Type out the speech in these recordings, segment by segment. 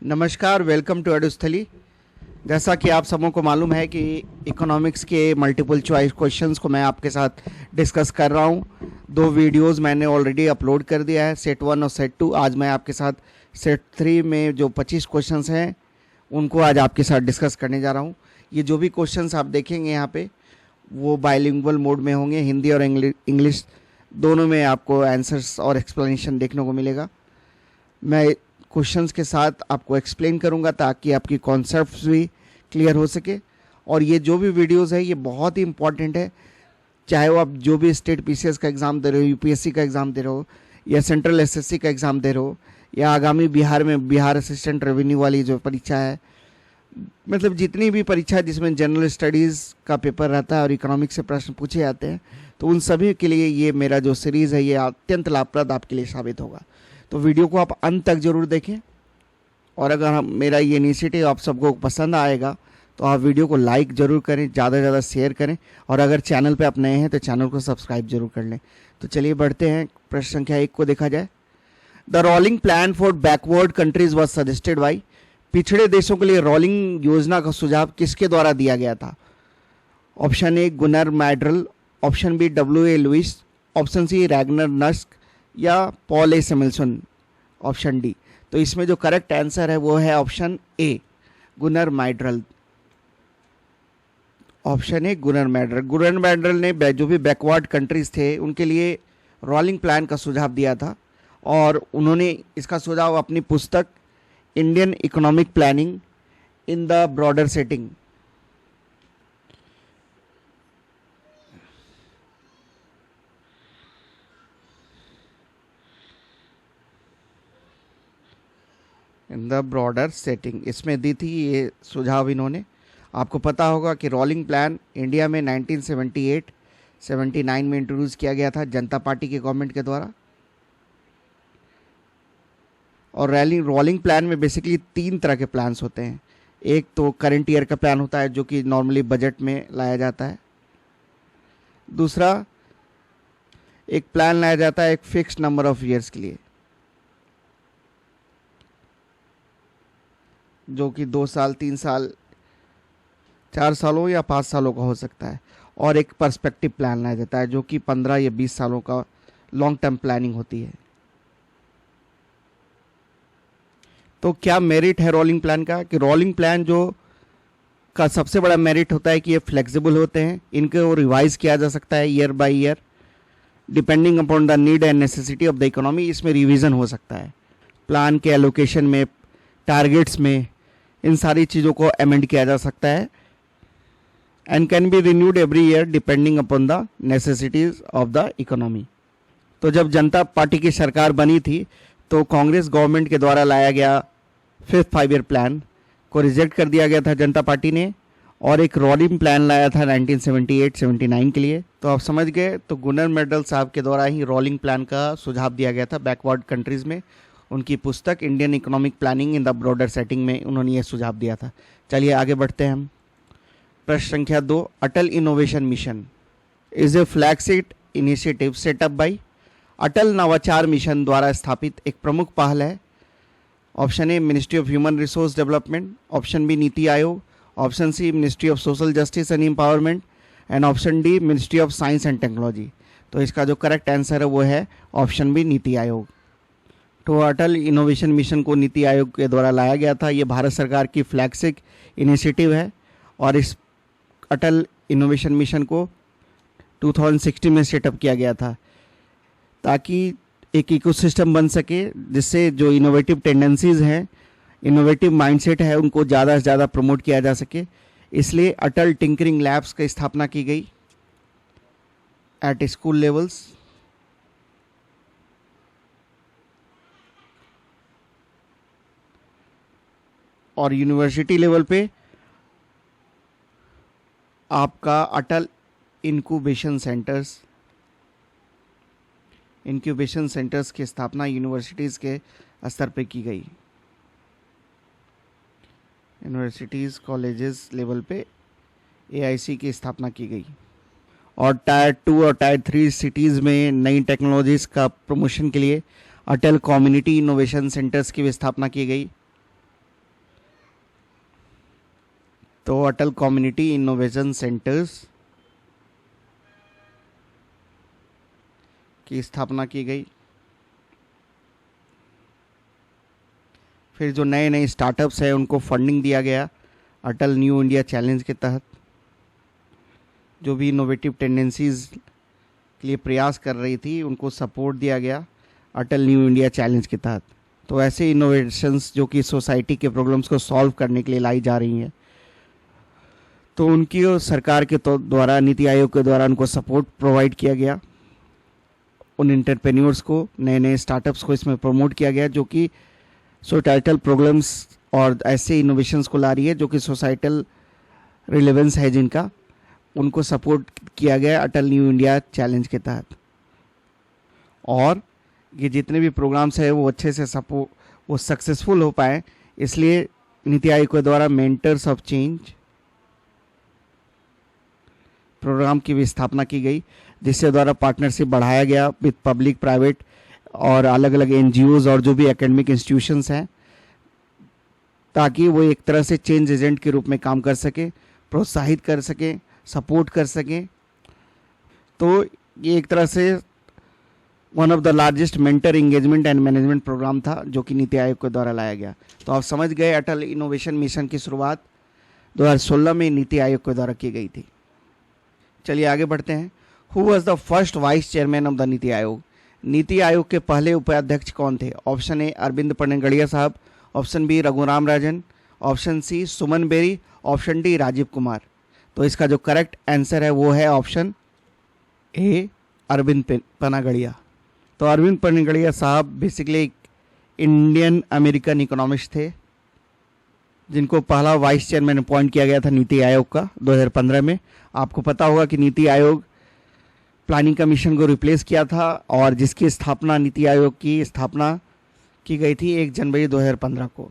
नमस्कार, welcome to एडुस्थली। जैसा कि आप सबों को मालूम है कि इकोनॉमिक्स के मल्टीपल चॉइस क्वेश्चंस को मैं आपके साथ डिस्कस कर रहा हूं। 2 वीडियोस मैंने ऑलरेडी अपलोड कर दिया है, सेट 1 और सेट 2। आज मैं आपके साथ सेट 3 में जो 25 क्वेश्चंस हैं उनको आज आपके साथ डिस्कस करने जा रहा हूं। ये जो भी क्वेश्चंस आप देखेंगे यहाँ पे वो बाइलिंगुअल मोड में होंगे, हिंदी और इंग्लिश दोनों में आपको आंसर्स और एक्सप्लेनेशन देखने को मिलेगा। मैं क्वेश्चंस के साथ आपको एक्सप्लेन करूंगा ताकि आपकी कॉन्सेप्ट्स भी क्लियर हो सके। और ये जो भी वीडियोस है ये बहुत ही इंपॉर्टेंट है, चाहे वो आप जो भी स्टेट पीसीएस का एग्ज़ाम दे रहे हो, यूपीएससी का एग्ज़ाम दे रहे हो, या सेंट्रल एसएससी का एग्ज़ाम दे रहे हो, या आगामी बिहार में बिहार असिस्टेंट रेवेन्यू वाली जो परीक्षा है, मतलब जितनी भी परीक्षा जिसमें जनरल स्टडीज़ का पेपर रहता है और इकोनॉमिक्स से प्रश्न पूछे जाते हैं, तो उन सभी के लिए ये मेरा जो सीरीज़ है ये अत्यंत लाभप्रद आपके लिए साबित होगा। तो वीडियो को आप अंत तक जरूर देखें। और अगर मेरा ये इनिशिएटिव आप सबको पसंद आएगा तो आप वीडियो को लाइक ज़रूर करें, ज़्यादा से ज़्यादा शेयर करें, और अगर चैनल पे आप नए हैं तो चैनल को सब्सक्राइब जरूर कर लें। तो चलिए बढ़ते हैं, प्रश्न संख्या 1 को देखा जाए। The rolling plan for backward countries was suggested by. पिछड़े देशों के लिए रोलिंग योजना का सुझाव किसके द्वारा दिया गया था? Option A Gunnar Myrdal, option B W.A. Lewis, option C Ragnar Nurkse, या Paul A Samuelson, option D. तो इसमें जो करेक्ट आंसर है वो है option A Gunnar Myrdal. Option A Gunnar मैड्रल। गुनर मैड्रल ने जो भी बैकवर्ड कंट्रीज थे उनके लिए रोलिंग प्लान का सुझाव दिया था, और उन्होंने इसका सुझाव अपनी पुस्तक Indian economic planning in the broader setting इसमें दी थी। ये सुझाव इन्होंने, आपको पता होगा कि रोलिंग प्लान इंडिया में 1978-79 में इंट्रोड्यूस किया गया था जनता पार्टी के गवर्नमेंट के द्वारा। और रोलिंग प्लान में बेसिकली 3 तरह के प्लान्स होते हैं। एक तो करंट ईयर का प्लान होता है जो कि नॉर्मली बजट में लाया जाता है। दूसरा एक प्लान लाया जाता है एक फिक्स्ड नंबर ऑफ ईयर्स के लिए, जो कि 2 साल, 3 साल, 4 सालों या 5 सालों का हो सकता है। और एक पर्सपेक्टिव प्लान लाया जाता है जो कि 15 या 20 सालों का लॉन्ग टर्म प्लानिंग होती है। तो क्या मेरिट है रोलिंग प्लान का? कि रोलिंग प्लान जो का सबसे बड़ा मेरिट होता है कि ये फ्लेक्सिबल होते हैं, इनको रिवाइज किया जा सकता है year by year depending upon the need and necessity of the economy. इसमें रिवीजन हो सकता है, प्लान के एलोकेशन में, टारगेट्स में, इन सारी चीज़ों को अमेंड किया जा सकता है। And can be renewed every year depending upon the necessities of the economy. तो जब जनता पार्टी की सरकार बनी थी तो कांग्रेस गवर्नमेंट के द्वारा लाया गया 5th 5 ईयर प्लान को रिजेक्ट कर दिया गया था जनता पार्टी ने, और एक रोलिंग प्लान लाया था 1978-79 के लिए। तो आप समझ गए, तो गुनर मैड्रल साहब के द्वारा ही रोलिंग प्लान का सुझाव दिया गया था बैकवर्ड कंट्रीज़ में। उनकी पुस्तक Indian economic planning in the broader setting में उन्होंने ये सुझाव दिया था। चलिए आगे बढ़ते हैं हम। प्रश्न संख्या 2, Atal innovation mission is a flagship initiative set up by. Atal नवाचार मिशन द्वारा स्थापित एक प्रमुख पहल है। Option A ministry of human resource development, option B NITI Aayog, option C ministry of social justice and empowerment, and option D ministry of science and technology. तो इसका जो करेक्ट आंसर है वो है ऑप्शन बी नीति आयोग। तो अटल इनोवेशन मिशन को नीति आयोग के द्वारा लाया गया था। ये भारत सरकार की फ्लैगशिप इनिशिएटिव है, और इस अटल इनोवेशन मिशन को 2016 में सेटअप किया गया था ताकि एक इकोसिस्टम बन सके जिससे जो इनोवेटिव टेंडेंसीज हैं, इनोवेटिव माइंडसेट है, उनको ज़्यादा से ज़्यादा प्रमोट किया जा सके। इसलिए अटल टिंकरिंग लैब्स की स्थापना की गई एट स्कूल लेवल्स। और यूनिवर्सिटी लेवल पे आपका अटल इंक्यूबेशन सेंटर्स की स्थापना यूनिवर्सिटीज़ के स्तर पे की गई। यूनिवर्सिटीज़ कॉलेजेस लेवल पे AIC की स्थापना की गई। और टायर 2 और टायर 3 सिटीज़ में नई टेक्नोलॉजीज़ का प्रमोशन के लिए अटल कम्युनिटी इनोवेशन सेंटर्स की भी स्थापना की गई। तो अटल कम्युनिटी इनोवेशन सेंटर्स की स्थापना की गई। फिर जो नए नए स्टार्टअप्स हैं उनको फंडिंग दिया गया अटल न्यू इंडिया चैलेंज के तहत। जो भी इनोवेटिव टेंडेंसीज के लिए प्रयास कर रही थी उनको सपोर्ट दिया गया अटल न्यू इंडिया चैलेंज के तहत। तो ऐसे इनोवेशंस जो कि सोसाइटी के प्रॉब्लम्स को सॉल्व करने के लिए लाई जा रही हैं, तो उनकी सरकार के द्वारा, नीति आयोग के द्वारा उनको सपोर्ट प्रोवाइड किया गया। उन एंटरप्रेन्योर्स को, नए नए स्टार्टअप्स को इसमें प्रमोट किया गया जो कि सोसाइटल प्रॉब्लम्स और ऐसे इनोवेशंस को ला रही है जो कि सोसाइटल रिलेवेंस है जिनका, उनको सपोर्ट किया गया अटल न्यू इंडिया चैलेंज के तहत। और ये जितने भी प्रोग्राम्स हैं वो अच्छे से वो सक्सेसफुल हो पाए, इसलिए नीति आयोग के द्वारा मेंटर्स ऑफ चेंज प्रोग्राम की भी स्थापना की गई, जिससे द्वारा पार्टनरशिप बढ़ाया गया विद पब्लिक, प्राइवेट और अलग अलग एनजीओज और जो भी एकेडमिक इंस्टीट्यूशंस हैं, ताकि वो एक तरह से चेंज एजेंट के रूप में काम कर सके, प्रोत्साहित कर सके, सपोर्ट कर सके। तो ये एक तरह से one of the largest mentor engagement and management program था जो कि नीति आयोग के द्वारा लाया गया। तो आप समझ गए अटल इनोवेशन मिशन की शुरुआत 2016 में नीति आयोग के द्वारा की गई थी। चलिए आगे बढ़ते हैं। Who was the first vice chairman of the NITI Aayog? NITI Aayog के पहले उपाध्यक्ष कौन थे? ऑप्शन ए अरविंद पन्नगड़िया साहब, option B Raghuram Rajan, option C Suman Bery, option D Rajiv Kumar. तो इसका जो करेक्ट आंसर है वो है ऑप्शन ए अरविंद पन्नगड़िया। तो अरविंद पन्नगड़िया साहब बेसिकली इंडियन अमेरिकन इकोनॉमिस्ट थे जिनको पहला वाइस चेयरमैन अपॉइंट किया गया था नीति आयोग का 2015 में। आपको पता होगा कि नीति आयोग प्लानिंग कमीशन को रिप्लेस किया था और जिसकी स्थापना, नीति आयोग की स्थापना की गई थी 1 जनवरी 2015 को।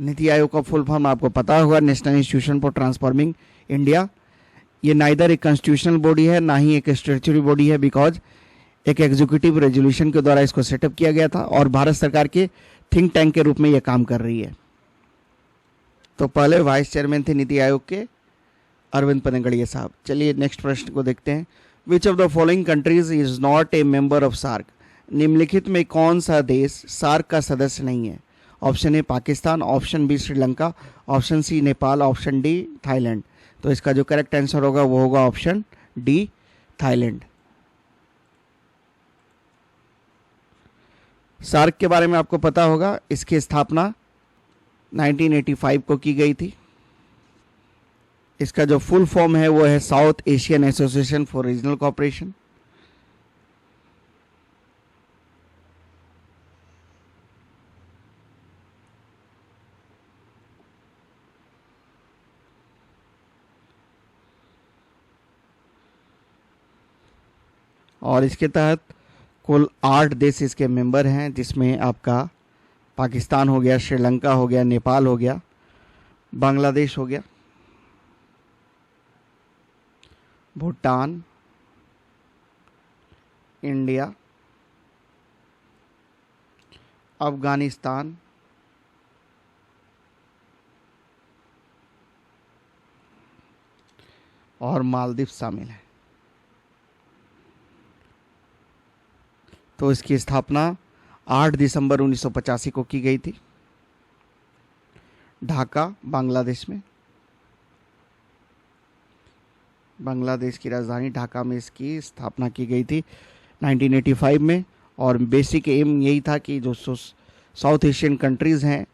नीति आयोग का फुल फॉर्म आपको पता होगा, national institution for transforming India. ये नाइदर एक कॉन्स्टिट्यूशनल बॉडी है ना ही एक स्टैट्यूटरी बॉडी है, बिकॉज एक एग्जीक्यूटिव रेजोल्यूशन के द्वारा इसको सेटअप किया गया था और भारत सरकार के थिंक टैंक के रूप में यह काम कर रही है। तो पहले वाइस चेयरमैन थे नीति आयोग के अरविंद पन्नगड़िया साहब। चलिए नेक्स्ट प्रश्न को देखते हैं। Which of the following countries is not a member of SAARC? निम्नलिखित में कौन सा देश सार्क का सदस्य नहीं है? Option A Pakistan, option B Sri Lanka, option C Nepal, option D Thailand. तो इसका जो करेक्ट आंसर होगा वो होगा ऑप्शन डी थाईलैंड। सार्क के बारे में आपको पता होगा, इसकी स्थापना 1985 को की गई थी। इसका जो फुल फॉर्म है वो है south Asian association for regional cooperation. और इसके तहत कुल 8 देश इसके मेंबर हैं, जिसमें आपका पाकिस्तान हो गया, श्रीलंका हो गया, नेपाल हो गया, बांग्लादेश हो गया, भूटान, इंडिया, अफगानिस्तान, और मालदीव शामिल है। तो इसकी स्थापना 8 दिसंबर 1985 को की गई थी ढाका, बांग्लादेश में। बांग्लादेश की राजधानी ढाका में इसकी स्थापना की गई थी 1985 में। और बेसिक एम यही था कि जो साउथ एशियन कंट्रीज़ हैं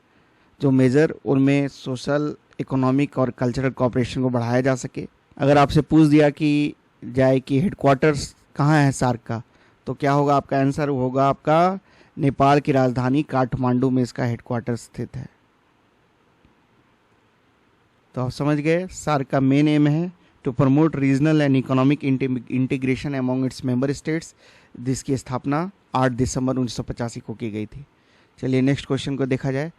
जो मेजर, उनमें सोशल, इकोनॉमिक और कल्चरल कोऑपरेशन को बढ़ाया जा सके। अगर आपसे पूछ दिया कि जाए कि हेडक्वार्टर्स कहाँ है सार्क का, तो क्या होगा आपका आंसर? होगा आपका नेपाल की राजधानी काठमांडू में इसका हेडक्वार्टर स्थित है। तो आप समझ गए, सार्क का मेन एम है to promote regional and economic integration among its member states, जिसकी स्थापना 8 दिसंबर 1985 को की गई थी। चलिए नेक्स्ट क्वेश्चन को देखा जाए।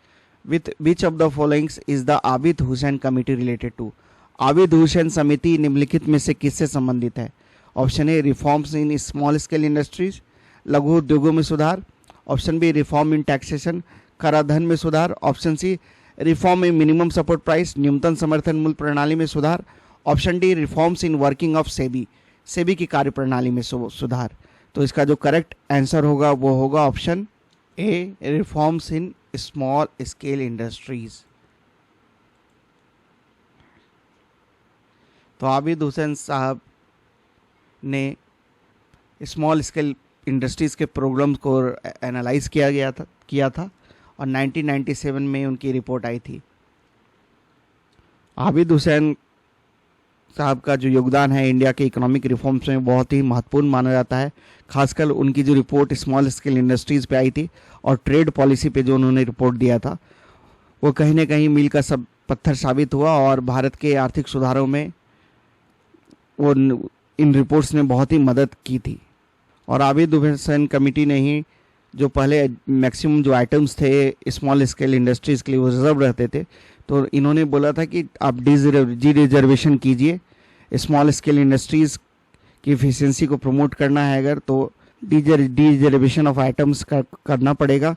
With which of the followings is the Abid Hussain committee related to? Abid Hussain समिति निम्नलिखित में से किससे संबंधित है? Option A reforms in small scale industries, लघु उद्योगों में सुधार, option B reform in taxation, कराधान में सुधार, option C reform in minimum support price, न्यूनतम समर्थन मूल्य प्रणाली में सुधार। Option D, reforms in working of SEBI, SEBI की कार्यप्रणाली में सुधार। तो इसका जो करेक्ट आंसर होगा वो होगा option A, reforms in small scale industries. तो आबिद हुसैन साहब ने स्मॉल स्केल इंडस्ट्रीज़ के प्रोग्राम्स को एनालाइज किया था और 1997 में उनकी रिपोर्ट आई थी। आबिद हुसैन साहब का जो योगदान है इंडिया के इकोनॉमिक रिफॉर्म्स में बहुत ही महत्वपूर्ण माना जाता है। खासकर उनकी जो रिपोर्ट स्मॉल स्केल इंडस्ट्रीज़ पे आई थी और ट्रेड पॉलिसी पे जो उन्होंने रिपोर्ट दिया था, वो कहीं ना कहीं मील का सब पत्थर साबित हुआ और भारत के आर्थिक सुधारों में वो इन रिपोर्ट्स ने बहुत ही मदद की थी। और आबिद हुसैन कमेटी ने ही जो पहले मैक्सिमम जो आइटम्स थे स्मॉल स्केल इंडस्ट्रीज़ के लिए वो रिजर्व रहते थे, तो इन्होंने बोला था कि आप डी रिजर्वेशन कीजिए। स्मॉल स्केल इंडस्ट्रीज़ की एफिशिएंसी को प्रमोट करना है अगर, तो डी रिजर्वेशन ऑफ आइटम्स करना पड़ेगा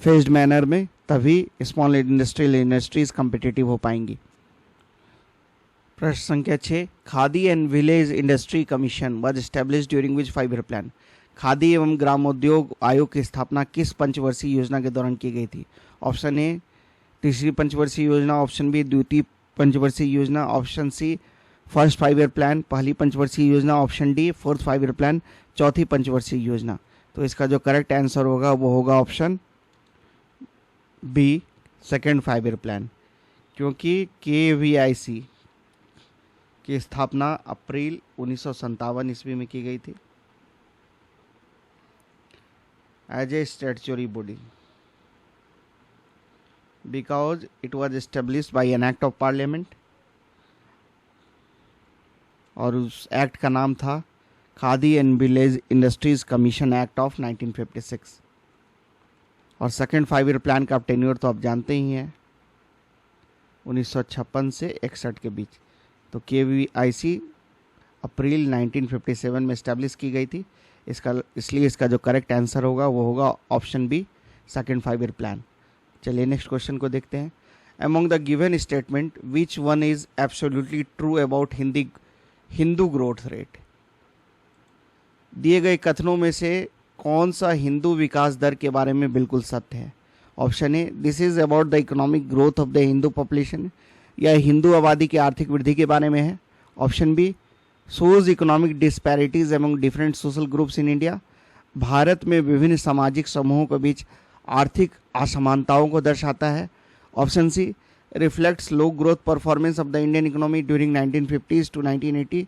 फेज्ड मैनर में, तभी स्मॉल इंडस्ट्रीज़ कम्पिटिटिव हो पाएंगी। प्रश्न संख्या 6, khadi and village industry commission was established during which 5 year plan. Khadi एवं ग्रामोद्योग आयोग की स्थापना किस पंचवर्षीय योजना के दौरान की गई थी। ऑप्शन ए, तीसरी पंचवर्षीय योजना। ऑप्शन बी, द्वितीय पंचवर्षीय योजना। Option C, first 5 year plan, पहली पंचवर्षीय योजना। Option D, fourth 5 year plan, चौथी पंचवर्षीय योजना। तो इसका जो करेक्ट आंसर होगा वो होगा option B, second 5 year plan, क्योंकि KVIC की स्थापना अप्रैल 1957 ईस्वी में की गई थी as a statutory body because it was established by an act of parliament, और उस एक्ट का नाम था Khadi and village industries commission act of 1956। और सेकेंड 5 ईयर प्लान का टेन्योर तो आप जानते ही हैं, 1956 से 61 के बीच। तो KVIC अप्रैल 1957 में इस्टेब्लिश की गई थी। इसलिए इसका जो करेक्ट आंसर होगा वो होगा option B, second 5 year plan. चलिए नेक्स्ट क्वेश्चन को देखते हैं। Among the given statement which one is absolutely true about Hindu growth rate. दिए गए कथनों में से कौन सा हिंदू विकास दर के बारे में बिल्कुल सत्य है। Option A, this is about the economic growth of the Hindu population, यह हिंदू आबादी की आर्थिक वृद्धि के बारे में है। Option B, shows economic disparities among different social groups in India, Bharat में विभिन्न सामाजिक समूहों के बीच आर्थिक असमानताओं को दर्शाता है। Option C, reflects low growth performance of the Indian economy during 1950s to 1980,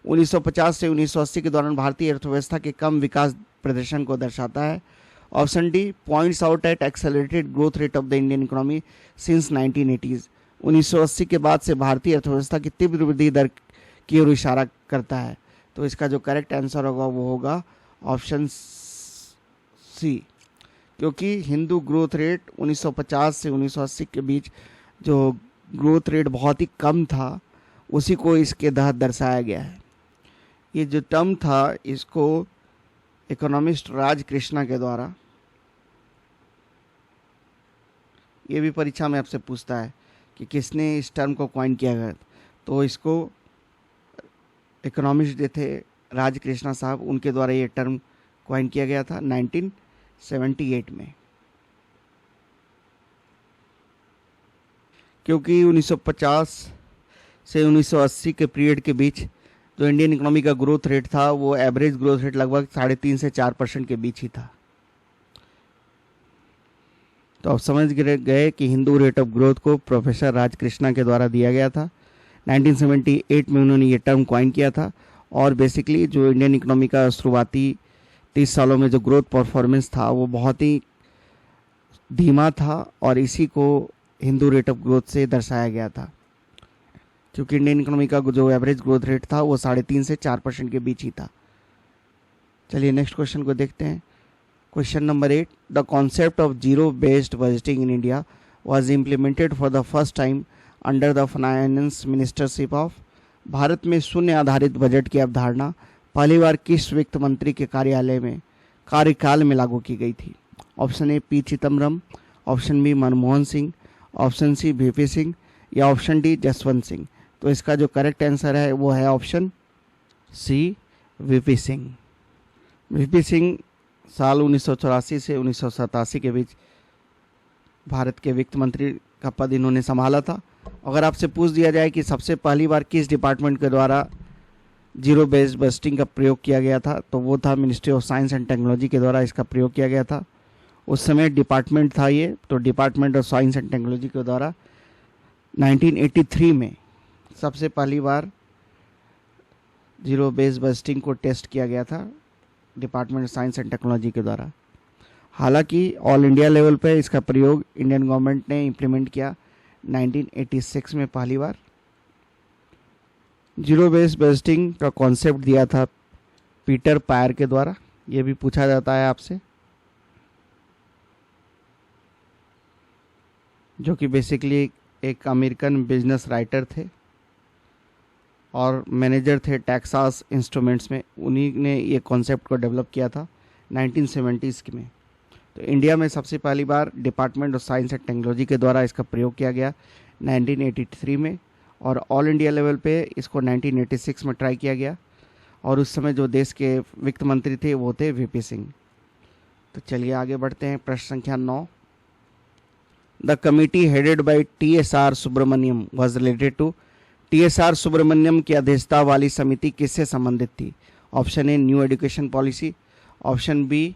1950 से 1980 के दौरान भारतीय अर्थव्यवस्था के कम विकास प्रदर्शन को दर्शाता है। Option D, points out at accelerated growth rate of the Indian economy since 1980s, 1980 के बाद से भारतीय अर्थव्यवस्था की तीव्र वृद्धि दर की ओर इशारा करता है। तो इसका जो करेक्ट आंसर होगा वो होगा ऑप्शन सी, क्योंकि हिंदू ग्रोथ रेट 1950 से 1980 के बीच जो ग्रोथ रेट बहुत ही कम था, उसी को इसके तहत दर्शाया गया है। ये जो टर्म था इसको इकोनॉमिस्ट राज कृष्णा के द्वारा, ये भी परीक्षा में आपसे पूछता है कि किसने इस टर्म को कॉइन किया गया, तो इसको इकोनॉमिस्ट जो थे राज कृष्णा साहब, उनके द्वारा ये टर्म कॉइन किया गया था 1978 में। क्योंकि 1950 से 1980 के पीरियड के बीच जो इंडियन इकोनॉमी का ग्रोथ रेट था वो एवरेज ग्रोथ रेट लगभग 3.5 से 4% के बीच ही था। तो आप समझ गए कि हिंदू रेट ऑफ ग्रोथ को प्रोफेसर राज कृष्णा के द्वारा दिया गया था। 1978 में उन्होंने ये टर्म कॉइन किया था और बेसिकली जो इंडियन इकोनॉमी का शुरुआती 30 सालों में जो ग्रोथ परफॉर्मेंस था वो बहुत ही धीमा था और इसी को हिंदू रेट ऑफ ग्रोथ से दर्शाया गया था, क्योंकि इंडियन इकोनॉमी का जो एवरेज ग्रोथ रेट था वो 3.5 से 4% के बीच ही था। चलिए नेक्स्ट क्वेश्चन को देखते हैं। Question number 8, the concept of zero based budgeting in India was implemented for the first time under the finance ministership of. Bharat में शून्य आधारित बजट की अवधारणा पहली बार किस वित्त मंत्री के कार्यकाल में लागू की गई थी। Option A, P Chidambaram, option B, Manmohan Singh, option C V P Singh या ऑप्शन डी जसवंत सिंह। तो इसका जो करेक्ट आंसर है वो है option C V P Singh. V P Singh साल 1984 से 1987 के बीच भारत के वित्त मंत्री का पद इन्होंने संभाला था। अगर आपसे पूछ दिया जाए कि सबसे पहली बार किस डिपार्टमेंट के द्वारा जीरो बेस्ड बस्टिंग का प्रयोग किया गया था, तो वो था ministry of science and technology के द्वारा इसका प्रयोग किया गया था। उस समय डिपार्टमेंट था ये, तो department of science and technology के द्वारा 1983 में सबसे पहली बार जीरो बेस्ड बस्टिंग को टेस्ट किया गया था department of science and technology के द्वारा। हालांकि ऑल इंडिया लेवल पे इसका प्रयोग इंडियन गवर्नमेंट ने इम्प्लीमेंट किया 1986 में पहली बार। जीरो बेस्ड बस्टिंग का कॉन्सेप्ट दिया था पीटर पायर के द्वारा। ये भी पूछा जाता है आपसे, जो कि बेसिकली एक अमेरिकन बिजनेस राइटर थे और मैनेजर थे टेक्सास इंस्ट्रूमेंट्स में। उन्हीं ने ये कॉन्सेप्ट को डेवलप किया था 1970s में। तो इंडिया में सबसे पहली बार department of science and technology के द्वारा इसका प्रयोग किया गया 1983 में, और ऑल इंडिया लेवल पे इसको 1986 में ट्राई किया गया, और उस समय जो देश के वित्त मंत्री थे वो थे वीपी सिंह। तो चलिए आगे बढ़ते हैं। प्रश्न संख्या 9। The committee headed by TSR Subramanian was related to. TSR Subramanian की अध्यक्षता वाली समिति किससे संबंधित थी? Option A new education policy, option B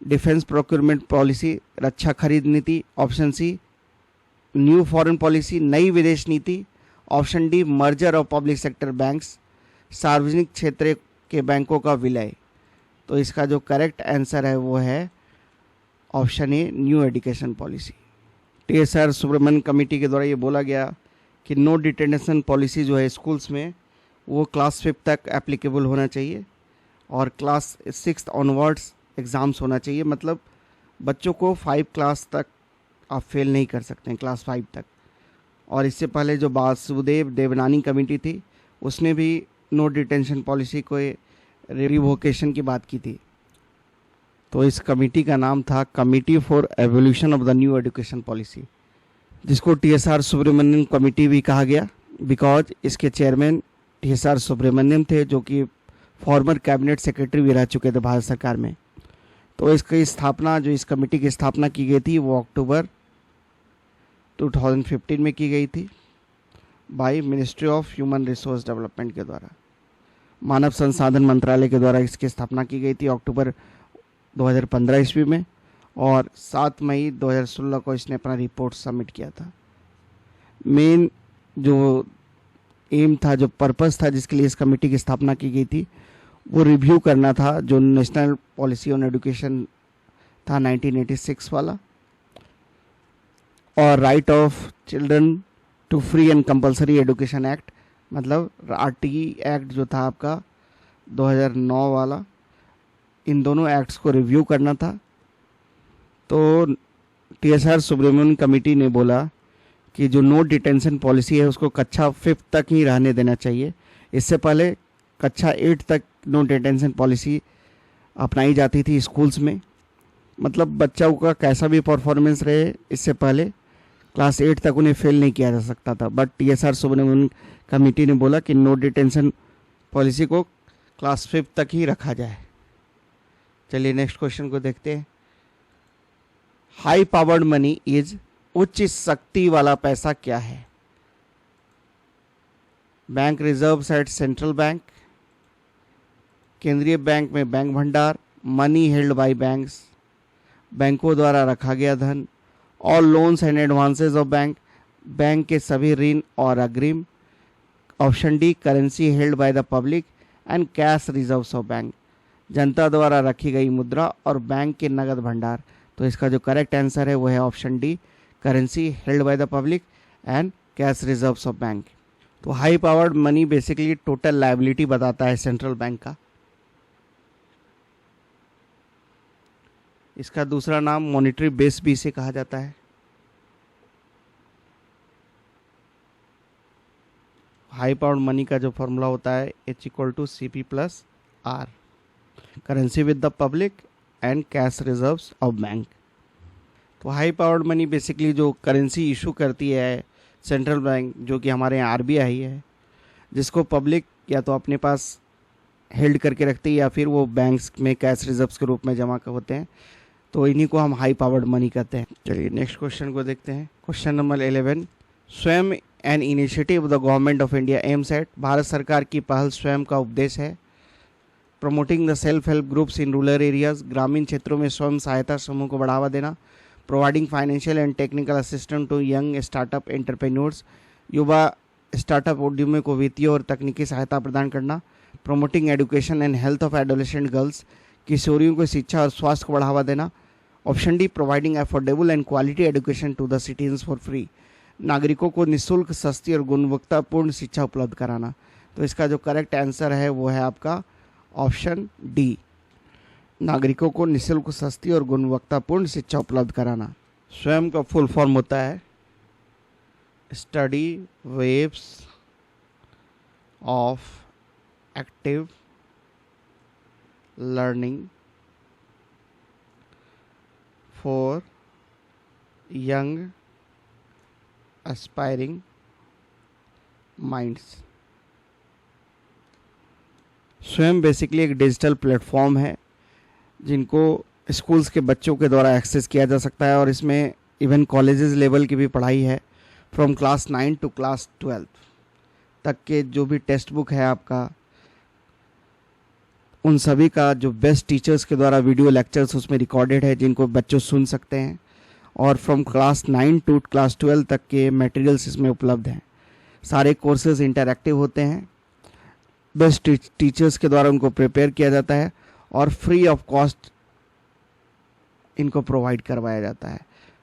defence procurement policy रक्षा खरीद नीति, option C new foreign policy नई विदेश नीति, option D merger of public sector banks सार्वजनिक क्षेत्र के बैंकों का विलय। तो इसका जो करेक्ट आंसर है वो है option A new education policy. TSR Subramaniam committee के द्वारा ये बोला गया कि नो डिटेंशन पॉलिसी जो है स्कूल्स में वो क्लास 5 तक एप्लीकेबल होना चाहिए और क्लास 6 ऑनवर्ड्स एग्ज़ाम्स होना चाहिए। मतलब बच्चों को 5 क्लास तक आप फेल नहीं कर सकते हैं, क्लास 5 तक। और इससे पहले जो वासुदेव देवनानी कमेटी थी उसने भी नो डिटेंशन पॉलिसी को रिवोकेशन की बात की थी। तो इस कमेटी का नाम था committee for evolution of the new education policy, जिसको TSR सुब्रमण्यम कमेटी भी कहा गया बिकॉज इसके चेयरमैन TSR सुब्रमण्यम थे, जो कि फॉर्मर कैबिनेट सेक्रेटरी भी रह चुके थे भारत सरकार में। तो इसकी स्थापना, जो इस कमेटी की स्थापना की गई थी वो अक्टूबर 2015 में की गई थी by ministry of human resource development के द्वारा। मानव संसाधन मंत्रालय के द्वारा इसकी स्थापना की गई थी अक्टूबर 2015 ईस्वी में, और 7 मई 2016 को इसने अपना रिपोर्ट सबमिट किया था। मेन जो एम था, जो पर्पस था जिसके लिए इस कमेटी की स्थापना की गई थी, वो रिव्यू करना था जो नेशनल पॉलिसी ऑन एजुकेशन था 1986 वाला, और right of children to free and compulsory education act, मतलब RTE एक्ट जो था आपका 2009 वाला, इन दोनों एक्ट्स को रिव्यू करना था। तो TSR सुब्रमण्यम कमेटी ने बोला कि जो नो डिटेंशन पॉलिसी है उसको कक्षा 5 तक ही रहने देना चाहिए। इससे पहले कक्षा 8 तक नो डिटेंशन पॉलिसी अपनाई जाती थी स्कूल्स में। मतलब बच्चों का कैसा भी परफॉर्मेंस रहे, इससे पहले क्लास 8 तक उन्हें फेल नहीं किया जा सकता था। बट TSR सुब्रमण्यम कमेटी ने बोला कि नो डिटेंशन पॉलिसी को क्लास 5 तक ही रखा जाए। चलिए नेक्स्ट क्वेश्चन को देखते हैं। हाई पावर्ड मनी इज, उच्च शक्ति वाला पैसा क्या है? Bank reserves at central bank, केंद्रीय बैंक में बैंक भंडार, मनी हेल्ड बाय बैंक्स, बैंकों द्वारा रखा गया धन, all loans and advances of bank, bank के सभी ऋण और अग्रिम, option D currency held by the public and cash reserves of bank, जनता द्वारा रखी गई मुद्रा और बैंक के नगद भंडार। तो इसका जो करेक्ट आंसर है वो है option D currency held by the public and cash reserves of bank. तो high powered money basically total liability बताता है सेंट्रल बैंक का। इसका दूसरा नाम मॉनेटरी बेस भी इसे कहा जाता है। हाई पावर्ड मनी का जो फॉर्मूला होता है H=CP+R, currency with the public and cash reserves of bank. तो हाई पावर्ड मनी बेसिकली जो करेंसी इशू करती है सेंट्रल बैंक, जो कि हमारे यहाँ आरबीआई है, जिसको पब्लिक या तो अपने पास हेल्ड करके रखती है या फिर वो बैंक्स में कैश रिजर्व्स के रूप में जमा होते हैं, तो इन्हीं को हम हाई पावर्ड मनी कहते हैं। चलिए नेक्स्ट क्वेश्चन को देखते हैं। Question number 11, Swayam an initiative the government of India aims at, भारत सरकार की पहल स्वयं का उपदेश है promoting the self help groups in rural areas, ग्रामीण क्षेत्रों में स्वयं सहायता समूह को बढ़ावा देना, providing financial and technical assistant to young startup entrepreneurs, युवा स्टार्टअप उद्यमियों को वित्तीय और तकनीकी सहायता प्रदान करना, promoting education and health of adolescent girls, किशोरियों को शिक्षा और स्वास्थ्य को बढ़ावा देना, option D providing affordable and quality education to the citizens for free, नागरिकों को निःशुल्क, सस्ती और गुणवत्तापूर्ण शिक्षा उपलब्ध कराना। तो इसका जो करेक्ट आंसर है वो है आपका ऑप्शन डी, नागरिकों को निःशुल्क, सस्ती और गुणवत्तापूर्ण शिक्षा उपलब्ध कराना। स्वयं का फुल फॉर्म होता है study waves of active learning for young aspiring minds. स्वयं बेसिकली एक डिजिटल प्लेटफॉर्म है जिनको स्कूल्स के बच्चों के द्वारा एक्सेस किया जा सकता है, और इसमें इवन कॉलेजेस लेवल की भी पढ़ाई है, फ्रॉम क्लास 9 टू क्लास 12 तक के जो भी टेक्स्ट बुक है आपका, उन सभी का जो बेस्ट टीचर्स के द्वारा वीडियो लेक्चर्स उसमें रिकॉर्डेड है जिनको बच्चों सुन सकते हैं, और फ्रॉम क्लास 9 टू क्लास 12 तक के मटेरियल्स इसमें उपलब्ध हैं। सारे कोर्सेज इंटरैक्टिव होते हैं, बेस्ट टीचर्स के द्वारा उनको प्रिपेयर किया जाता है और फ्री ऑफ कॉस्ट इनको प्रोवाइड करवाया जाता है।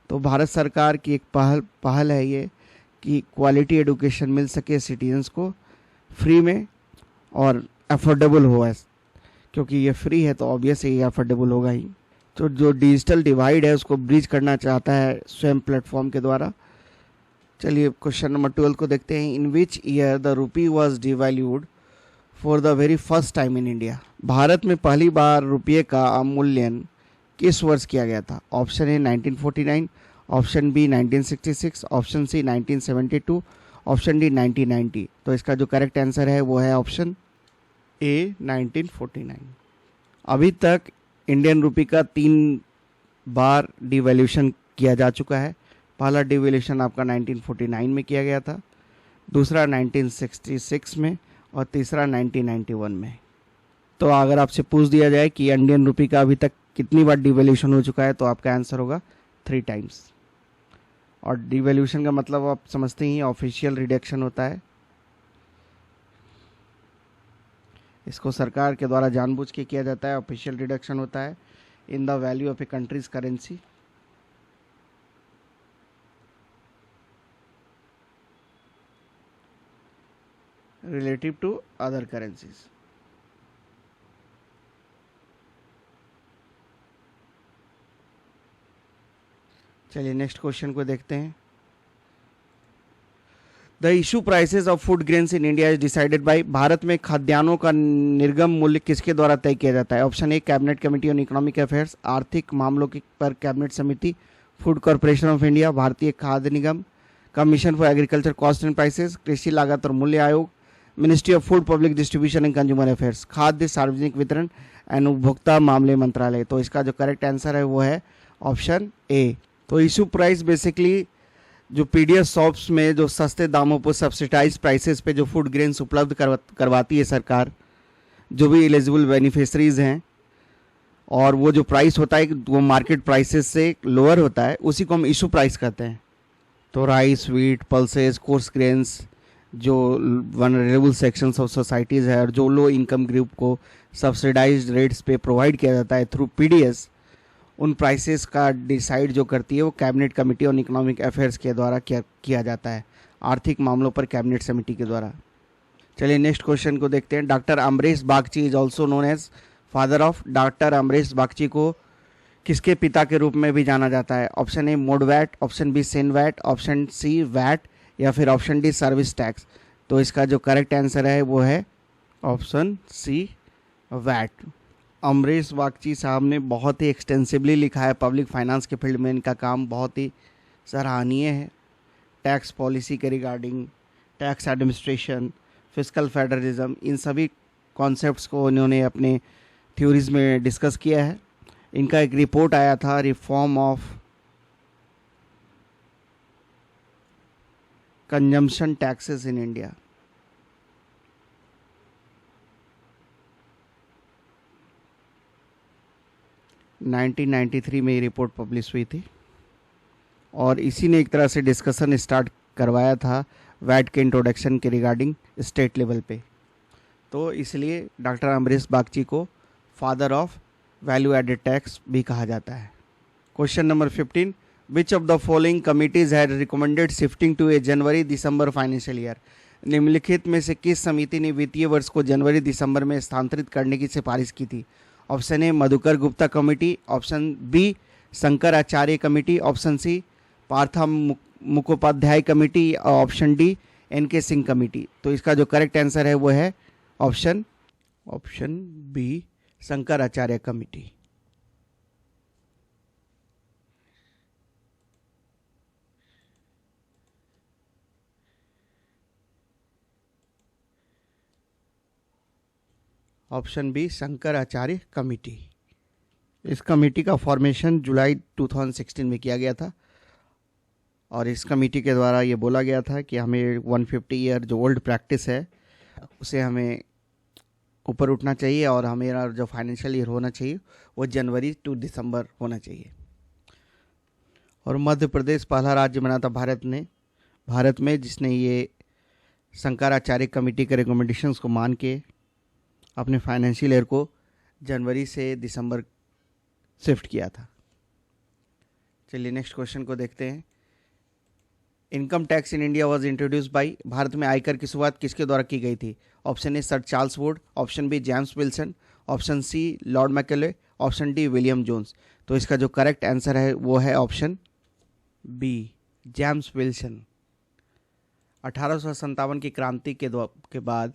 तो भारत सरकार की एक पहल है ये कि क्वालिटी एजुकेशन मिल सके सिटीजन्स को फ्री में और अफोर्डेबल हो, क्योंकि ये फ्री है तो ऑब्वियस ये अफोर्डेबल होगा ही। तो जो डिजिटल डिवाइड है उसको ब्रिज करना चाहता है स्वयं प्लेटफॉर्म के द्वारा। चलिए क्वेश्चन नंबर 12 को देखते हैं। In which year the rupee was devalued for the very first time in India, Bharat में पहली बार रुपये का अवमूल्यन किस वर्ष किया गया था? Option A 1949, option B 1966, option C 1972, option D 1990। तो इसका जो करेक्ट आंसर है वो है ऑप्शन ए 1949। अभी तक इंडियन रुपी का 3 बार डिवैल्यूशन किया जा चुका है। पहला डिवैल्यूशन आपका 1949 में किया गया था, दूसरा 1966 में और तीसरा 1991 में। तो अगर आपसे पूछ दिया जाए कि इंडियन रुपी का अभी तक कितनी बार डिवैल्यूशन हो चुका है तो आपका आंसर होगा 3 टाइम्स। और डिवैल्यूशन का मतलब आप समझते ही ऑफिशियल रिडक्शन होता है। इसको सरकार के द्वारा जानबूझ के किया जाता है। ऑफिशियल रिडक्शन होता है in the value of a country's currency. Relative to other currencies. चलिए नेक्स्ट क्वेश्चन को देखते हैं। The issue prices of food grains in India is decided by, भारत में खाद्यान्नों का निर्गम मूल्य किसके द्वारा तय किया जाता है? Option A cabinet committee on economic affairs, आर्थिक मामलों की पर कैबिनेट समिति, फूड कॉर्पोरेशन ऑफ इंडिया, भारतीय खाद्य निगम, commission for agriculture cost and prices, कृषि लागत और मूल्य आयोग, ministry of food public distribution and consumer affairs, खाद्य सार्वजनिक वितरण एंड उपभोक्ता मामले मंत्रालय। तो इसका जो करेक्ट आंसर है वो है ऑप्शन ए। तो इशू प्राइस बेसिकली जो पीडीएस शॉप्स में जो सस्ते दामों पर सब्सिडाइज प्राइसेस पे जो फूड ग्रेन्स उपलब्ध करवाती है सरकार, जो भी एलिजिबल बेनिफिशरीज हैं, और वो जो प्राइस होता है वो मार्केट प्राइसेस से लोअर होता है, उसी को हम इशू प्राइस कहते हैं। तो rice, wheat, pulses, course grains, जो वनरेबल सेक्शंस ऑफ सोसाइटीज़ है और जो लो इनकम ग्रुप को सब्सिडाइज्ड रेट्स पे प्रोवाइड किया जाता है थ्रू पीडीएस, उन प्राइसेस का डिसाइड जो करती है वो cabinet committee on economic affairs के द्वारा किया जाता है, आर्थिक मामलों पर कैबिनेट समिति के द्वारा। चलिए नेक्स्ट क्वेश्चन को देखते हैं। Doctor Amrish Bagchi is also known as father of, doctor Amrish Bagchi को किसके पिता के रूप में भी जाना जाता है? Option A MODVAT, option B CENVAT, option C VAT या फिर ऑप्शन डी सर्विस टैक्स। तो इसका जो करेक्ट आंसर है वो है option C VAT. Amrish Bagchi साहब ने बहुत ही एक्सटेंसिवली लिखा है पब्लिक फाइनेंस के फील्ड में। इनका काम बहुत ही सराहनीय है। टैक्स पॉलिसी के regarding, tax administration, fiscal federalism, इन सभी कॉन्सेप्ट्स को इन्होंने अपने थ्योरीज में डिस्कस किया है। इनका एक रिपोर्ट आया था, reform of consumption taxes in India. Nineteen 93 में ये रिपोर्ट पब्लिश हुई थी और इसी ने एक तरह से डिस्कशन स्टार्ट करवाया था वैट के इंट्रोडक्शन के रिगार्डिंग स्टेट लेवल पे। तो इसलिए डॉक्टर अमरीश बागची को father of value added tax भी कहा जाता है। Question number 15, which of the following committees had recommended shifting to a January December financial year. निम्नलिखित में से किस समिति ने वित्तीय वर्ष को जनवरी दिसंबर में स्थानांतरित करने की सिफारिश की थी? Option A Madhukar Gupta committee, option B Shankaracharya committee, option C Partha Mukhopadhyay committee, option D N K Singh committee. तो इसका जो करेक्ट आंसर है वो है option B Shankaracharya committee. Option B Shankaracharya committee. इस कमेटी का फॉर्मेशन जुलाई 2016 में किया गया था और इस कमेटी के द्वारा ये बोला गया था कि हमें 150 ईयर जो ओल्ड प्रैक्टिस है उसे हमें ऊपर उठना चाहिए और हमें जो फाइनेंशियल ईयर होना चाहिए वो जनवरी टू दिसंबर होना चाहिए। और मध्य प्रदेश पहला राज्य बना था भारत में जिसने ये शंकराचार्य कमेटी के रिकमेंडेशंस को मान के अपने फाइनेंशियल ईयर को जनवरी से दिसंबर शिफ्ट किया था। चलिए नेक्स्ट क्वेश्चन को देखते हैं। Income tax in India was introduced by, भारत में आयकर की शुरुआत किसके द्वारा की गई थी? Option A sir Charles Wood, option B James Wilson, option C lord Macaulay, option D William Jones. तो इसका जो करेक्ट आंसर है वो है ऑप्शन बी जेम्स विल्सन। 1857 की क्रांति के बाद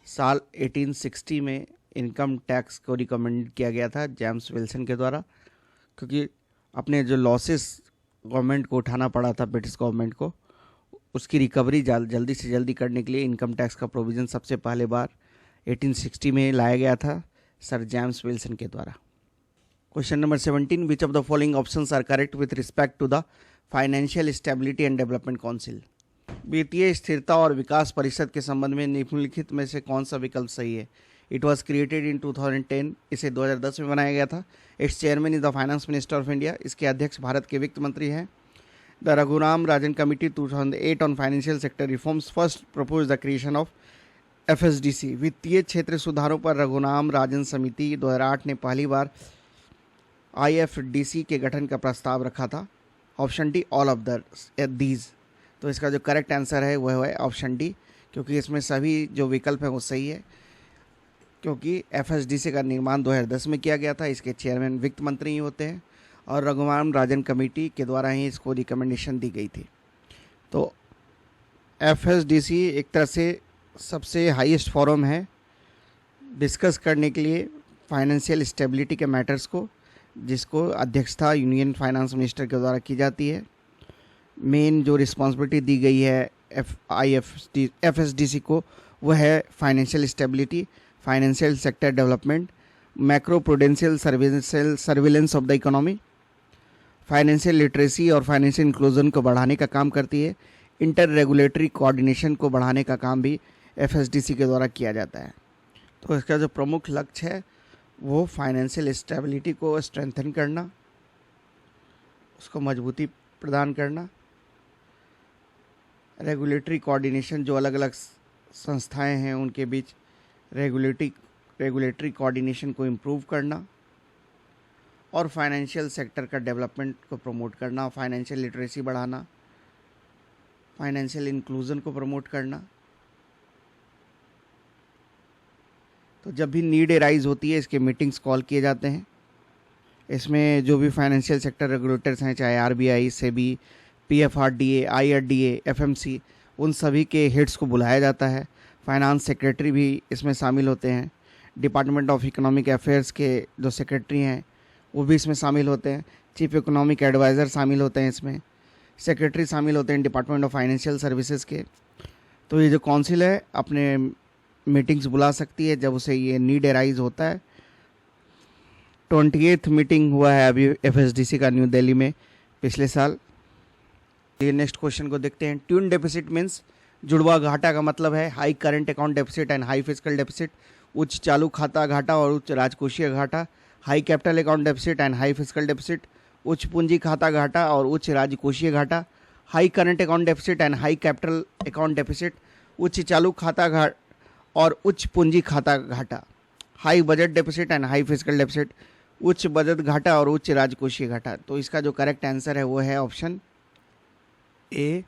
साल 1860 में इनकम टैक्स को रिकमेंड किया गया था जेम्स विल्सन के द्वारा, क्योंकि अपने जो लॉसेस गवर्नमेंट को उठाना पड़ा था ब्रिटिश गवर्नमेंट को, उसकी रिकवरी जल्दी से जल्दी करने के लिए इनकम टैक्स का प्रोविज़न सबसे पहले बार 1860 में लाया गया था सर जेम्स विल्सन के द्वारा। Question number 17, which of the following options are correct with respect to the financial stability and development council. वित्तीय स्थिरता और विकास परिषद के संबंध में निम्नलिखित में से कौन सा विकल्प सही है? इट वॉज क्रिएटेड इन 2010, इसे 2010 में बनाया गया था। It's chairman is the finance minister of India, इसके अध्यक्ष भारत के वित्त मंत्री हैं। The Raghuram Rajan committee 2008 on financial sector reforms first propose the creation of FSDC। वित्तीय क्षेत्र सुधारों पर रघुराम राजन समिति 2008 ने पहली बार IFDC के गठन का प्रस्ताव रखा था। Option D all of these. तो इसका जो करेक्ट आंसर है वह है ऑप्शन डी, क्योंकि इसमें सभी जो विकल्प हैं वो सही है, क्योंकि FSDC का निर्माण 2010 में किया गया था। इसके चेयरमैन वित्त मंत्री ही होते हैं और रघुराम राजन कमेटी के द्वारा ही इसको रिकमेंडेशन दी गई थी। तो FSDC एक तरह से सबसे हाईएस्ट फोरम है डिस्कस करने के लिए फाइनेंशियल स्टेबिलिटी के मैटर्स को, जिसको अध्यक्षता यूनियन फाइनेंस मिनिस्टर के द्वारा की जाती है। मेन जो रिस्पॉन्सिबिलिटी दी गई है FSDC को वह है financial stability, financial sector development, macro prudential surveillance of the economy, financial literacy और फाइनेंशियल इंक्लूजन को बढ़ाने का काम करती है। इंटर रेगुलेटरी कोऑर्डिनेशन को बढ़ाने का काम भी FSDC के द्वारा किया जाता है। तो इसका जो प्रमुख लक्ष्य है वो फाइनेंशियल स्टेबिलिटी को स्ट्रेंथन करना, उसको मजबूती प्रदान करना, रेगुलेटरी कोऑर्डिनेशन, जो अलग अलग संस्थाएं हैं उनके बीच रेगुलेटरी कोऑर्डिनेशन को इम्प्रूव करना, और फाइनेंशियल सेक्टर का डेवलपमेंट को प्रमोट करना, फाइनेंशियल लिटरेसी बढ़ाना, फाइनेंशियल इंक्लूजन को प्रमोट करना। तो जब भी नीड एराइज होती है इसके मीटिंग्स कॉल किए जाते हैं। इसमें जो भी फाइनेंशियल सेक्टर रेगुलेटर्स हैं, चाहे RBI, SEBI, PFRDA, IRDA, FMC, उन सभी के हेड्स को बुलाया जाता है। फाइनेंस सेक्रेटरी भी इसमें शामिल होते हैं। डिपार्टमेंट ऑफ इकोनॉमिक अफेयर्स के जो सेक्रेटरी हैं वो भी इसमें शामिल होते हैं, चीफ इकोनॉमिक एडवाइज़र शामिल होते हैं इसमें, सेक्रेटरी शामिल होते हैं डिपार्टमेंट ऑफ फाइनेंशियल सर्विसेज के। तो ये जो काउंसिल है अपने मीटिंग्स बुला सकती है जब उसे ये नीड एराइज होता है। 28th मीटिंग हुआ है अभी FSDC का न्यू दिल्ली में पिछले साल। ये नेक्स्ट क्वेश्चन को देखते हैं। ट्यून डेफिसिट मीन्स जुड़वा घाटा का मतलब है high current account deficit and high physical deficit, उच्च चालू खाता घाटा और उच्च राजकोषीय घाटा। High capital account deficit and high physical deficit, उच्च पूंजी खाता घाटा और उच्च राजकोषीय घाटा। High current account deficit and high capital account deficit, उच्च चालू खाता घाटा और उच्च पूंजी खाता घाटा। High budget deficit and high physical deficit, उच्च बजट घाटा और उच्च राजकोषीय घाटा। तो इसका जो करेक्ट आंसर है वो है option A,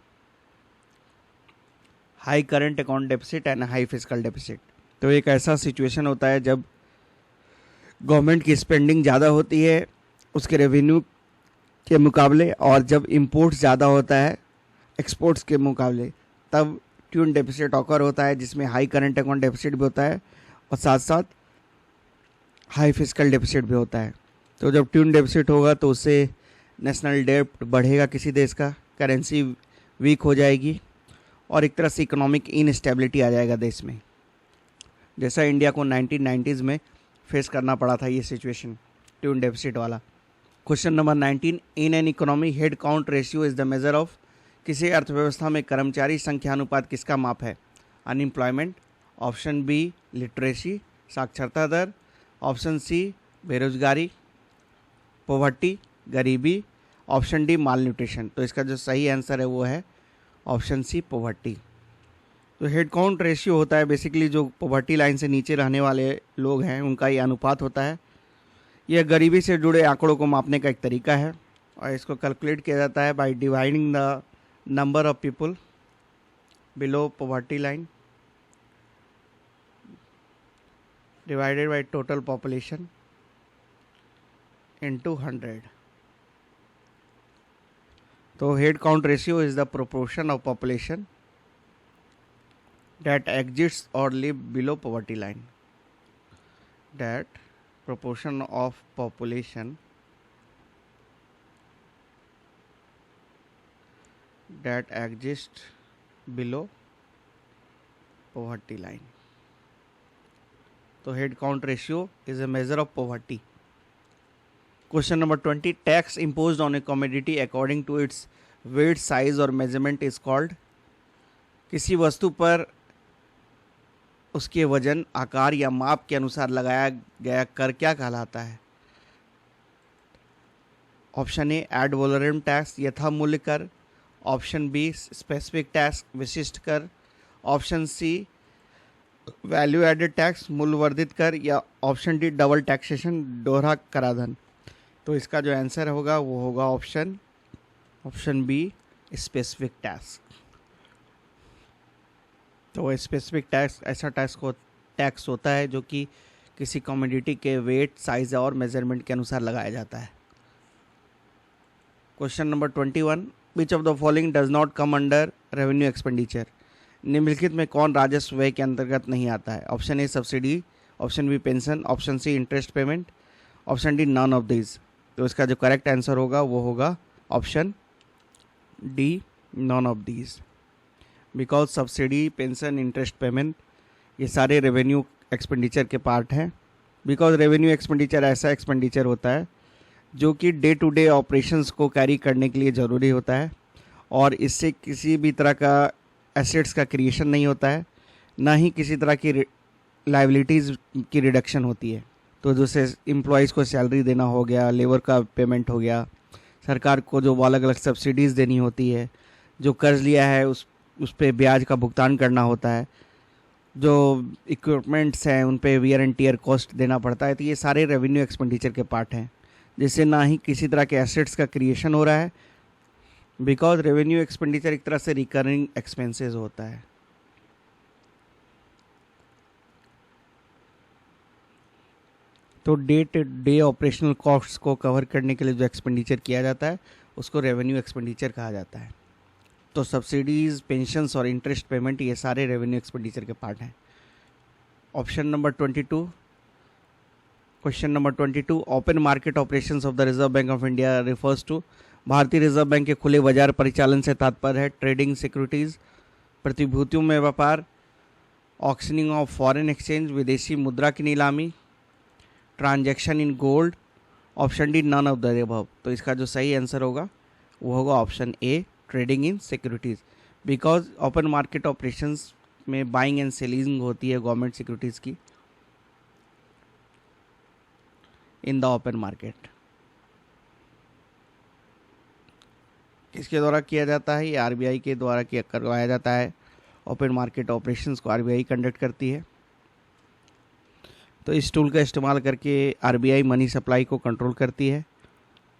high current account deficit and high physical deficit. तो एक ऐसा सिचुएशन होता है जब गवर्नमेंट की स्पेंडिंग ज़्यादा होती है उसके रेवेन्यू के मुकाबले, और जब इंपोर्ट्स ज़्यादा होता है एक्सपोर्ट्स के मुकाबले, तब ट्यून डेफिसिट ऑकर होता है जिसमें हाई करंट अकाउंट डेफिसिट भी होता है और साथ साथ हाई फिजिकल डेफिसिट भी होता है। तो जब ट्यून डेफिसिट होगा तो उससे नेशनल डेब्ट बढ़ेगा किसी देश का, करेंसी वीक हो जाएगी और एक तरह से इकोनॉमिक इनस्टेबिलिटी आ जाएगा देश में, जैसा इंडिया को 1990s में फेस करना पड़ा था ये सिचुएशन ट्यून डेफिसिट वाला। Question number 19, in an economy head count ratio is the measure of, किसी अर्थव्यवस्था में कर्मचारी संख्या अनुपात किसका माप है? अनएम्प्लॉयमेंट, ऑप्शन बी लिटरेसी साक्षरता दर, ऑप्शन सी बेरोजगारी पॉवर्टी गरीबी, ऑप्शन डी माल न्यूट्रिशन। तो इसका जो सही आंसर है वो है ऑप्शन सी पॉवर्टी। तो हेड काउंट रेशियो होता है बेसिकली जो पॉवर्टी लाइन से नीचे रहने वाले लोग हैं उनका ये अनुपात होता है। यह गरीबी से जुड़े आंकड़ों को मापने का एक तरीका है और इसको कैलकुलेट किया जाता है by dividing the number of people below poverty line divided by total population into 100. So head count ratio is the proportion of population that exists or live below poverty line. That proportion of population that exists below poverty line. तो head count ratio is a measure of poverty. Question number 20, tax imposed on a commodity according to its weight size और measurement is called, किसी वस्तु पर उसके वजन आकार या माप के अनुसार लगाया गया कर क्या कहलाता है? Option A ad valorem tax यथा मूल्य कर, ऑप्शन बी स्पेसिफिक टैक्स विशिष्ट कर, option C value added tax मूल्य वर्धित कर, या ऑप्शन डी डबल टैक्सेशन दोहरा कराधान। तो इसका जो आंसर होगा वो होगा ऑप्शन बी स्पेसिफिक टैक्स। तो स्पेसिफिक टैक्स ऐसा टैक्स होता है जो कि किसी कमोडिटी के वेट साइज और मेजरमेंट के अनुसार लगाया जाता है। Question number 21, which of the following does not come under revenue expenditure, निम्नलिखित में कौन राजस्व व्यय के अंतर्गत नहीं आता है? Option A subsidy, option B pension, option C interest payment, option D none of these. तो इसका जो करेक्ट आंसर होगा वो होगा option D none of these, because subsidy pension interest payment ये सारे रेवेन्यू एक्सपेंडिचर के पार्ट हैं। बिकॉज रेवेन्यू एक्सपेंडिचर ऐसा एक्सपेंडिचर होता है जो कि डे टू डे ऑपरेशंस को कैरी करने के लिए ज़रूरी होता है और इससे किसी भी तरह का एसेट्स का क्रिएशन नहीं होता है, ना ही किसी तरह की लाइबिलिटीज़ की रिडक्शन होती है। तो जैसे एम्प्लॉयज़ को सैलरी देना हो गया, लेबर का पेमेंट हो गया, सरकार को जो अलग अलग सब्सिडीज़ देनी होती है, जो कर्ज लिया है उस पर ब्याज का भुगतान करना होता है, जो इक्विपमेंट्स हैं उन पे वियर एंड टियर कॉस्ट देना पड़ता है। तो ये सारे रेवेन्यू एक्सपेंडिचर के पार्ट हैं, जिससे ना ही किसी तरह के एसेट्स का क्रिएशन हो रहा है, बिकॉज रेवेन्यू एक्सपेंडिचर एक तरह से रिकरिंग एक्सपेंसेस होता है। तो day to day operational costs को कवर करने के लिए जो एक्सपेंडिचर किया जाता है उसको रेवेन्यू एक्सपेंडिचर कहा जाता है। तो सब्सिडीज़, पेंशन्स और इंटरेस्ट पेमेंट ये सारे रेवेन्यू एक्सपेंडिचर के पार्ट हैं। Option number 22, question number 22, open market operations of the reserve bank of India refers to. भारतीय रिजर्व बैंक के खुले बाजार परिचालन से तात्पर्य है ट्रेडिंग सिक्योरिटीज, प्रतिभूतियों में व्यापार, ऑक्शनिंग ऑफ फॉरेन एक्सचेंज, विदेशी मुद्रा की नीलामी, transaction in gold. Option D none of the above. तो इसका जो सही आंसर होगा वो होगा option A, trading in securities, because open market operations में बाइंग एंड सेलिंग होती है गवर्नमेंट सिक्योरिटीज़ की इन द ओपन मार्केट। किसके द्वारा किया जाता है? ये आरबीआई के द्वारा किया करवाया जाता है। ओपन मार्केट ऑपरेशंस को आरबीआई कंडक्ट करती है। तो इस टूल का इस्तेमाल करके आरबीआई मनी सप्लाई को कंट्रोल करती है,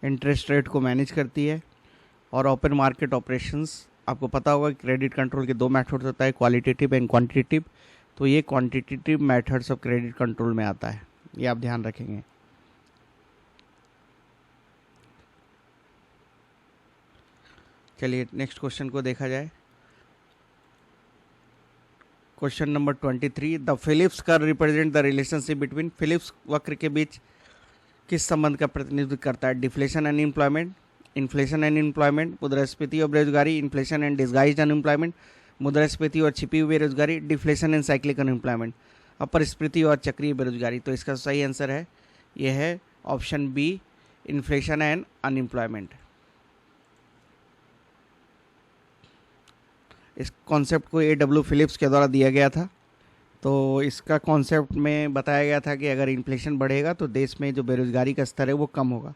इंटरेस्ट रेट को मैनेज करती है। और ओपन मार्केट ऑपरेशंस आपको पता होगा क्रेडिट कंट्रोल के दो मेथड्स होता है, क्वालिटेटिव एंड क्वांटिटेटिव। तो ये quantitative methods of credit control में आता है, ये आप ध्यान रखेंगे। चलिए नेक्स्ट क्वेश्चन को देखा जाए। Question number 23, the Phillips curve represent the relationship between. Phillips वक्र के बीच किस संबंध का प्रतिनिधित्व करता है? Deflation and employment, inflation and employment, मुद्रास्फीति और बेरोजगारी, इन्फ्लेशन एंड डिस्गाइज्ड अनएम्प्लॉयमेंट, मुद्रास्फीति और छिपी हुई बेरोजगारी, डिफ्लेशन एंड साइक्लिक अनएम्प्लॉयमेंट, अपस्फीति और चक्रीय बेरोजगारी। तो इसका सही आंसर है ये है option B, inflation and unemployment. इस कॉन्सेप्ट को A.W. फिलिप्स के द्वारा दिया गया था। तो इसका कॉन्सेप्ट में बताया गया था कि अगर इन्फ्लेशन बढ़ेगा तो देश में जो बेरोजगारी का स्तर है वो कम होगा।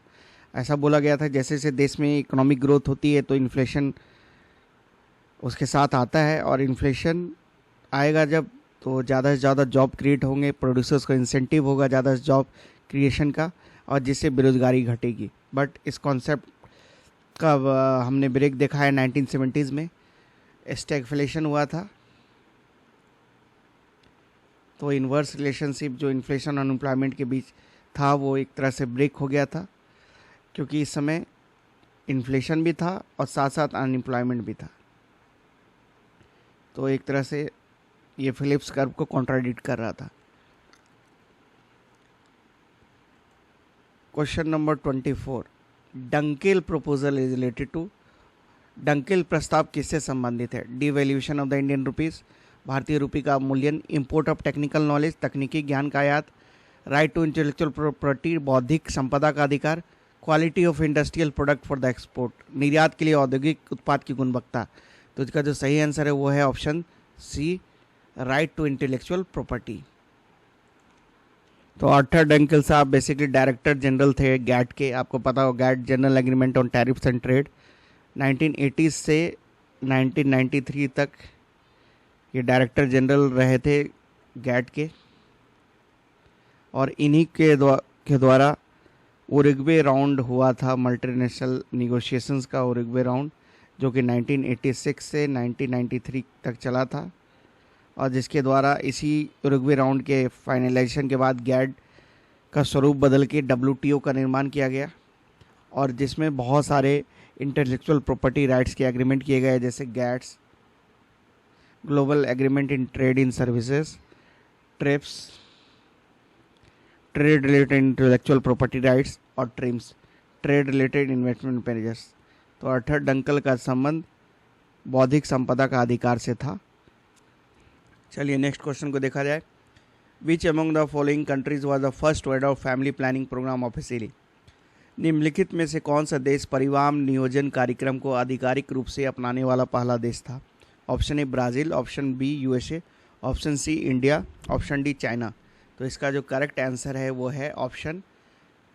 ऐसा बोला गया था जैसे जैसे देश में इकोनॉमिक ग्रोथ होती है तो इन्फ्लेशन उसके साथ आता है, और इन्फ्लेशन आएगा जब तो ज़्यादा से ज़्यादा जॉब क्रिएट होंगे, प्रोड्यूसर्स को इंसेंटिव होगा ज़्यादा से जॉब क्रिएशन का, और जिससे बेरोजगारी घटेगी। बट इस कॉन्सेप्ट का हमने ब्रेक देखा है 1970s में, स्टैगफ्लेशन हुआ था। तो इन्वर्स रिलेशनशिप जो इन्फ्लेशन और अनएम्प्लॉयमेंट के बीच था वो एक तरह से ब्रेक हो गया था, क्योंकि इस समय इन्फ्लेशन भी था और साथ साथ अनएम्प्लॉयमेंट भी था। तो एक तरह से ये फिलिप्स कर्व को कॉन्ट्राडिक्ट कर रहा था। Question number 24, Dunkel proposal is related to. Dunkel प्रस्ताव किससे संबंधित है? Devaluation of the Indian rupees, भारतीय रुपये का मूल्यन, इंपोर्ट ऑफ टेक्निकल नॉलेज, तकनीकी ज्ञान का आयात, राइट टू इंटेलेक्चुअल प्रॉपर्टी, बौद्धिक संपदा का अधिकार, quality of industrial product for the export, निर्यात के लिए औद्योगिक उत्पाद की गुणवत्ता। तो इसका जो सही आंसर है वो है option C, right to intellectual property. तो आर्थर डंकेल साहब बेसिकली डायरेक्टर जनरल थे गैट के। आपको पता हो GATT, general agreement on tariffs and trade, 1980 से 1993 तक ये डायरेक्टर जनरल रहे थे गैट के। और इन्हीं के द्वारा उरुग्वे राउंड हुआ था, मल्टीनेशनल निगोशिएशंस का उरुग्वे राउंड, जो कि 1986 से 1993 तक चला था, और जिसके द्वारा इसी उरुग्वे राउंड के फाइनलाइजेशन के बाद गैट का स्वरूप बदल के WTO का निर्माण किया गया, और जिसमें बहुत सारे इंटेलेक्चुअल प्रॉपर्टी राइट्स के एग्रीमेंट किए गए, जैसे GATS, global agreement in trade in services, TRIPS, trade related intellectual property rights, और TRIMS, trade related investment managers. तो आर्थर डंकेल का संबंध बौद्धिक संपदा का अधिकार से था। चलिए नेक्स्ट क्वेश्चन को देखा जाए। Which among the following countries was the first to adopt family planning program officially. निम्नलिखित में से कौन सा देश परिवार नियोजन कार्यक्रम को आधिकारिक रूप से अपनाने वाला पहला देश था? Option A Brazil, option B USA, option C India, option D China. तो इसका जो करेक्ट आंसर है वो है option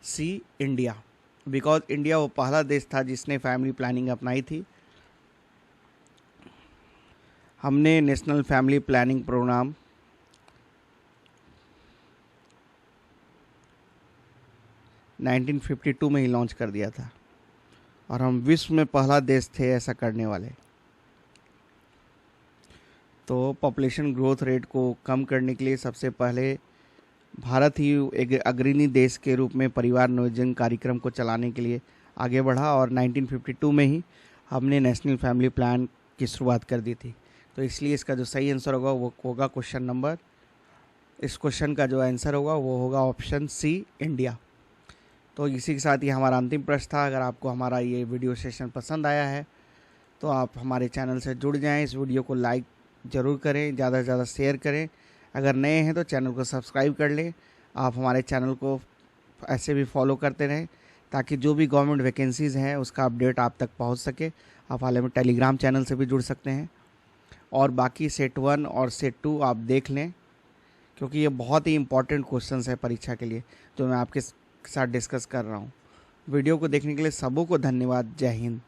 C, India, because India वो पहला देश था जिसने फैमिली प्लानिंग अपनाई थी। हमने नेशनल फैमिली प्लानिंग प्रोग्राम 1952 में ही लॉन्च कर दिया था, और हम विश्व में पहला देश थे ऐसा करने वाले। तो पॉपुलेशन ग्रोथ रेट को कम करने के लिए सबसे पहले भारत ही एक अग्रणी देश के रूप में परिवार नियोजन कार्यक्रम को चलाने के लिए आगे बढ़ा, और 1952 में ही हमने नेशनल फैमिली प्लान की शुरुआत कर दी थी। तो इसलिए इसका जो सही आंसर होगा वो होगा क्वेश्चन नंबर इस क्वेश्चन का जो आंसर होगा वो होगा ऑप्शन सी, इंडिया। तो इसी के साथ ये हमारा अंतिम प्रश्न था। अगर आपको हमारा ये वीडियो सेशन पसंद आया है तो आप हमारे चैनल से जुड़ जाएं, इस वीडियो को लाइक ज़रूर करें, ज़्यादा से ज़्यादा शेयर करें। अगर नए हैं तो चैनल को सब्सक्राइब कर लें। आप हमारे चैनल को ऐसे भी फॉलो करते रहें ताकि जो भी गवर्नमेंट वैकेंसीज़ हैं उसका अपडेट आप तक पहुंच सके। आप हाल में टेलीग्राम चैनल से भी जुड़ सकते हैं और बाकी सेट 1 और सेट 2 आप देख लें, क्योंकि ये बहुत ही इंपॉर्टेंट क्वेश्चंस है परीक्षा के लिए जो मैं आपके साथ डिस्कस कर रहा हूँ। वीडियो को देखने के लिए सबों को धन्यवाद। जय हिंद।